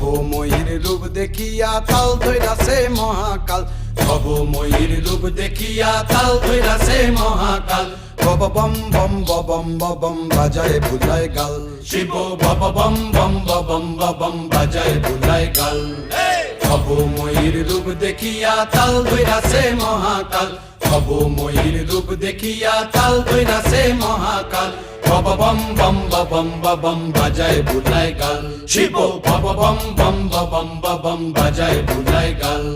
ভবময়ীর রূপ দেখিয়া তাল ধইরাছে মহাকাল, ভবময়ীর রূপ দেখিয়া তাল ধইরাছে মহাকাল। বব বম বম বম বম বাজায় বুলায় গাল, শিব বব বম বম বম বম বাজায় বুলায় গাল। ভবময়ীর রূপ দেখিয়া তাল ধইরাছে মহাকাল, ভবময়ীর রূপ দেখিয়া তাল ধইরাছে মহাকাল। বব বম বম বম বাজায় বুলায় গাল, শিব বব বম বম বম বাজায় বুলায় গাল।